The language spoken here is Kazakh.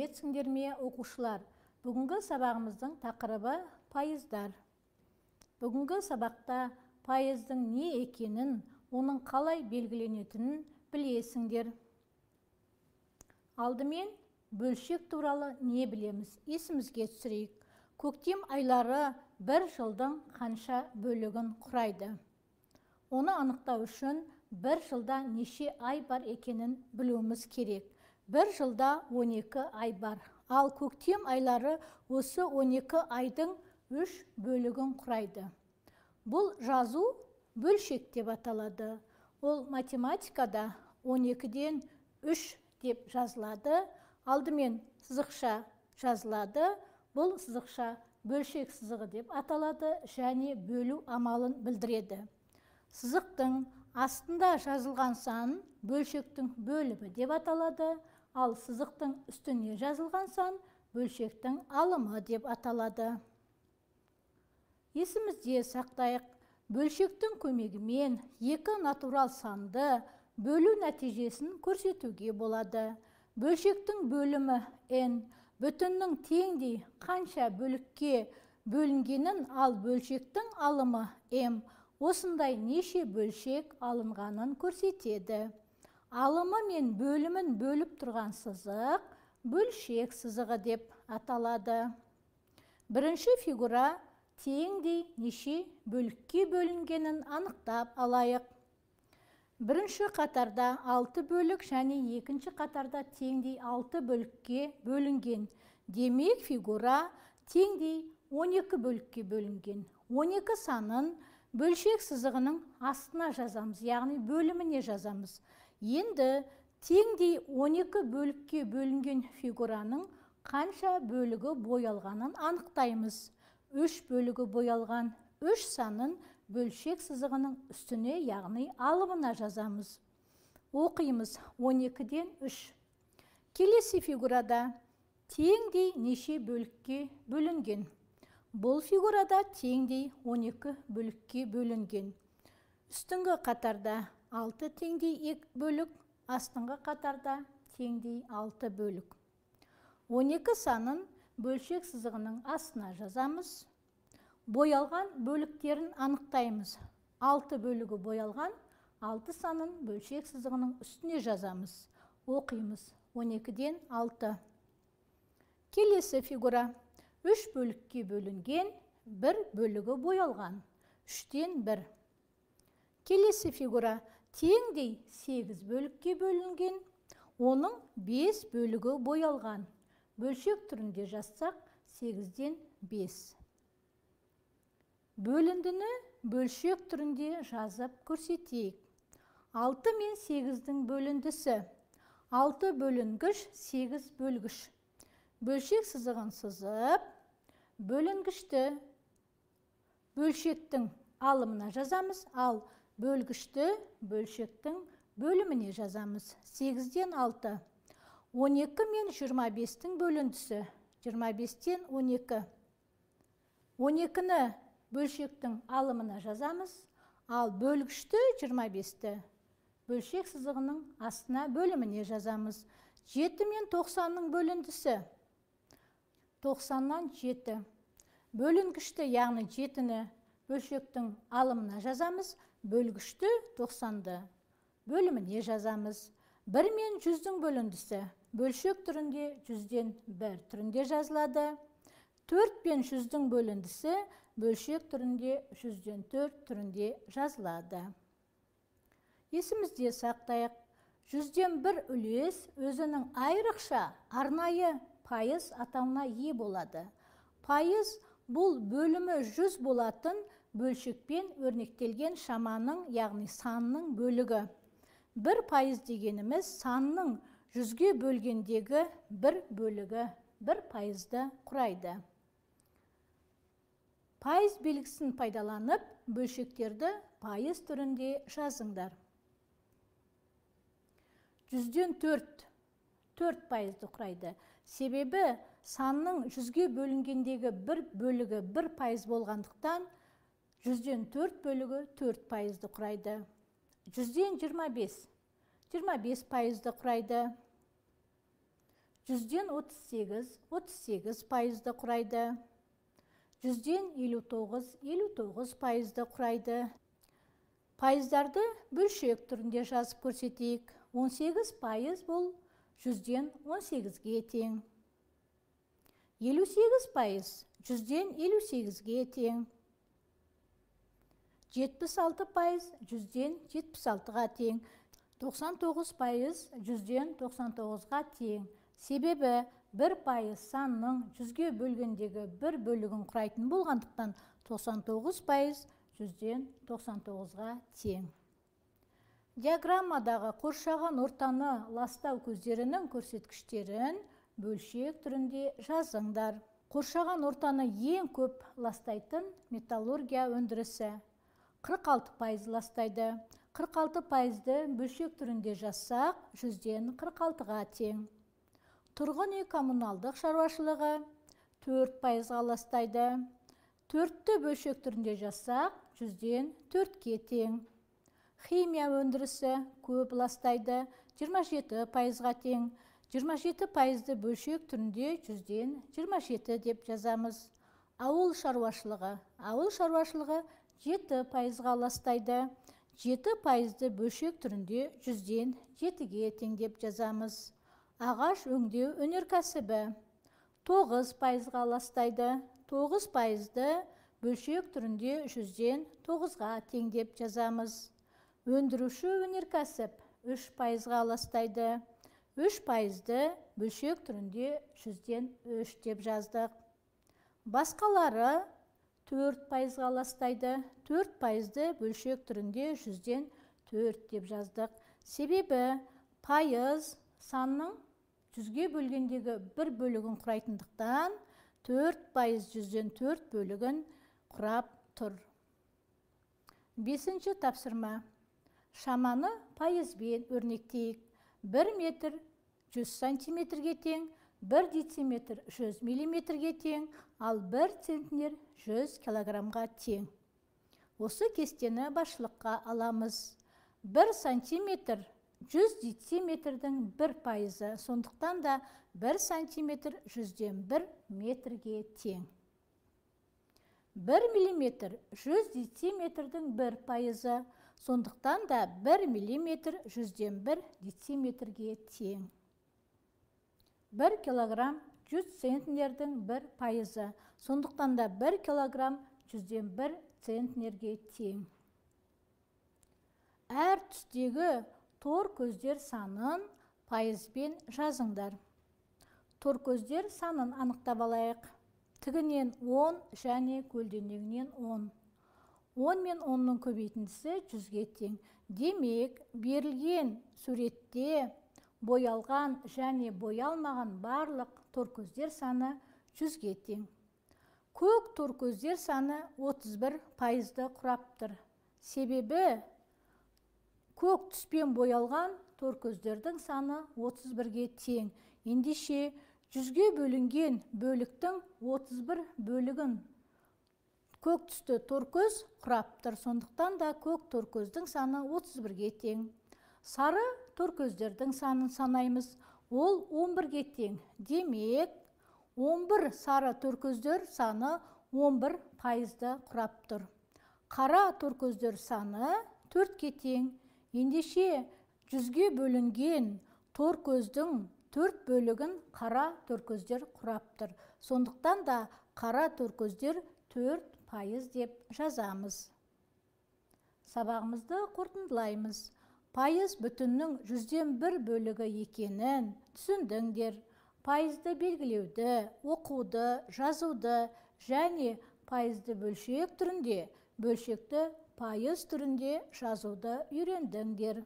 сәлеметсіңдер ме, оқушылар? Бүгінгі сабағымыздың тақырыбы пайыздар. Бүгінгі сабақта пайыздың не екенін, оның қалай белгіленетінін білесіңдер. Алдымен бөлшек туралы не білеміз? Есімізге түсірейік. Көктем айлары бір жылдың қанша бөлігін құрайды? Оны анықтау үшін бір жылда неше ай бар екенін білуіміз керек. Бір жылда 12 ай бар. Ал көктем айлары осы 12 айдың 3 бөлігін құрайды. Бұл жазу бөлшек деп аталады. Ол математикада 12-ден 3 деп жазылады. Алдымен сызықша жазылады. Бұл сызықша бөлшек сызығы деп аталады және бөлу амалын білдіреді. Сызықтың астында жазылған сан бөлшектің бөлімі деп аталады, ал сызықтың үстіне жазылған сан бөлшектің алымы деп аталады. Есімізде сақтайық, бөлшектің көмегімен екі натурал санды бөлу нәтижесін көрсетуге болады. Бөлшектің бөлімі n, бүтіннің теңдей қанша бөлікке бөлінгенін, ал бөлшектің алымы m, осындай неше бөлшек алынғанын көрсетеді. Алымы мен бөлімін бөліп тұрған сызық бөлшек сызығы деп аталады. Бірінші фигура теңдей неше бөлікке бөлінгенін анықтап алайық. Бірінші қатарда 6 бөлік және екінші қатарда теңдей 6 бөлікке бөлінген. Демек, фигура теңдей 12 бөлікке бөлінген. 12 санын бөлшек сызығының астына жазамыз, яғни бөліміне жазамыз. Енді теңдей 12 бөлікке бөлінген фигураның қанша бөлігі боялғанын анықтаймыз. 3 бөлігі боялған 3 санын бөлшек сызығының үстіне, яғни алымына жазамыз. Оқимыз 12-ден 3. Келесі фигурада теңдей неше бөлікке бөлінген? Бұл фигурада теңдей 12 бөлікке бөлінген. Үстіңгі қатарда 6 теңдей 2 бөлік, астыңғы қатарда теңдей 6 бөлік. 12 санын бөлшек сызығының астына жазамыз. Боялған бөліктерін анықтаймыз. 6 бөлігі боялған, 6 санын бөлшек сызығының үстіне жазамыз. Оқимыз 12-ден 6. Келесі фигура 3 бөлікке бөлінген, 1 бөлігі боялған. 3-тен 1. Келесі фигура теңдей 8 бөлікке бөлінген, оның 5 бөлігі боялған. Бөлшек түрінде жазсақ 8-ден 5. Бөліндіні бөлшек түрінде жазып көрсетейік. 6 мен 8-дің бөліндісі. 6 бөлінгіш, 8 бөлгіш. Бөлшек сызығын сызып, бөлінгішті бөлшектің алымына жазамыз, ал бөлгішті бөлшектің бөліміне жазамыз. 8-ден 6. 12 мен 25-тің бөліндісі. 25-тен 12. 12-ні бөлшектің алымына жазамыз, ал бөлгішті 25-ті бөлшек сызығының астына бөліміне жазамыз. 7 мен 90-ның бөліндісі. 90-нан 7. Бөлінгішті, яғни 7-ні бөлшектің алымына жазамыз, бөлгішті 90-ды бөліміне жазамыз. 1 мен 100-дің бөліндісі. Бөлшек түрінде 100-ден 1 түрінде жазылады. 4 пен 100-дің бөліндісі бөлшек түрінде 100-ден 4 түрінде жазылады. Есімізде сақтайық. 100-ден 1 үлес өзінің айрықша арнайы пайыз атауына ие болады. Пайыз бұл бөлімі 100 болатын бөлшекпен өрнектелген шаманың, яғни санның бөлігі. 1% дегеніміз санның 100-ге бөлгендегі 1 бөлігі 1%-ды құрайды. Пайыз белгісін пайдаланып, бөлшектерді пайыз түрінде жазыңдар. 100-ден 4% құрайды. Себебі санның 100-ге бөлінгендегі 1 бөлігі 1% болғандықтан 100-ден 4 бөлігі 4%-ды құрайды. 100-ден 25% құрайды. жүзден 38 пайызды құрайды. Жүзден 59 пайызды құрайды. Пайыздарды бөлшек түрінде жазып көрсетейік. 18 пайыз бұл жүзден 18-ге тең. 58 пайыз жүзден 58-ге тең. 76 пайыз жүзден 76-ға тең. 99 пайыз жүзден 99-ға тең. Себебі 1 пайыз санның 100-ге бөлгендегі 1 бөлігін құрайтын болғандықтан 99 пайыз жүзден 99-ға тең. Диаграммадағы қоршаған ортаны ластау көздерінің көрсеткіштерін бөлшек түрінде жазыңдар. Қоршаған ортаны ең көп ластайтын металлургия өндірісі 46 пайыз ластайды. 46 пайызды бөлшек түрінде жазсақ, жүзден 46-ға тең. Тұрғын үй коммуналдық шаруашылығы 4 пайызға ластайды. 4-ті бөлшек түрінде жазсақ, жүзден 4-ке тең. Химия өндірісі көп ластайды, 27 пайызға тең. 27 пайызды бөлшек түрінде жүзден 27 деп жазамыз. Ауыл шаруашылығы 7 пайызға ластайды. 7 пайызды бөлшек түрінде жүзден 7-ге тең деп жазамыз. Ағаш өңдеу өнеркәсібі 9 пайызға ластайды. 9 пайызды бөлшек түрінде жүзден 9-ға тең деп жазамыз. Өндіруші өнеркәсіп 3 пайызға ластайды. 3 пайызды бөлшек түрінде жүзден 3 деп жаздық. Басқалары 4 пайызға ластайды. 4 пайызды бөлшек түрінде жүзден 4 деп жаздық. Себебі пайыз санның 100-ге бөлгендегі 1 бөлігін құрайтындықтан 4 пайыз жүзден 4 бөлігін құрап тұр. 5-ші тапсырма. Шаманы пайызбен өрнектейік. 1 метр 100 сантиметрге тең, 1 дециметр 100 миллиметрге тең, ал 1 центнер 100 килограммға тең. Осы кестені басшылыққа аламыз. 1 сантиметр 100 дециметрдің 1 пайызы, сондықтан да 1 сантиметр 100-ден 1 метрге тең. 1 миллиметр 100 дециметрдің 1 пайызы, сондықтан да 1 миллиметр 100-ден 1 дециметрге тең. 1 килограмм 100 центнердің 1 пайызы, сондықтан да 1 килограмм 100-ден 1 центнерге тең. Әр түстегі тор көздер санын пайызбен жазыңдар. Тор көздер санын анықтап алайық. Тігінен 10 және көлденеңінен 10. 10 мен 10-ның көбейтіндісі 100-ге тең. Демек, берілген суретте боялған және боялмаған барлық тор көздер саны 100-ге тең. Көк тор көздер саны 31 пайызды құраптыр. Себебі көк түспен боялған тор көздердің саны 31-ге тең. Ендеше 100-ге бөлінген бөліктің 31 бөлігін көк түсті тор көз құраптыр. Сондықтан да көк тор көздің саны 31-ге тең. Сары тор көздердің санын санаймыз. Ол 11-ге тең. Демек, 11 сары тор көздер саны 11 пайызды құраптыр. Қара тор көздер саны 4-ке тең. Ендеше 100-ге бөлінген тор көздің 4 бөлігін қара тор көздер құраптыр. Сондықтан да қара тор көздер 4 пайыз деп жазамыз. Сабағымызды қорытындылаймыз. Пайыз бүтіннің 100-ден 1 бөлігі екенін түсіндіңдер. Пайызды белгілеуді, оқуды, жазуды және пайызды бөлшек түрінде, бөлшекті пайыз түрінде жазуды үйрендіңдер.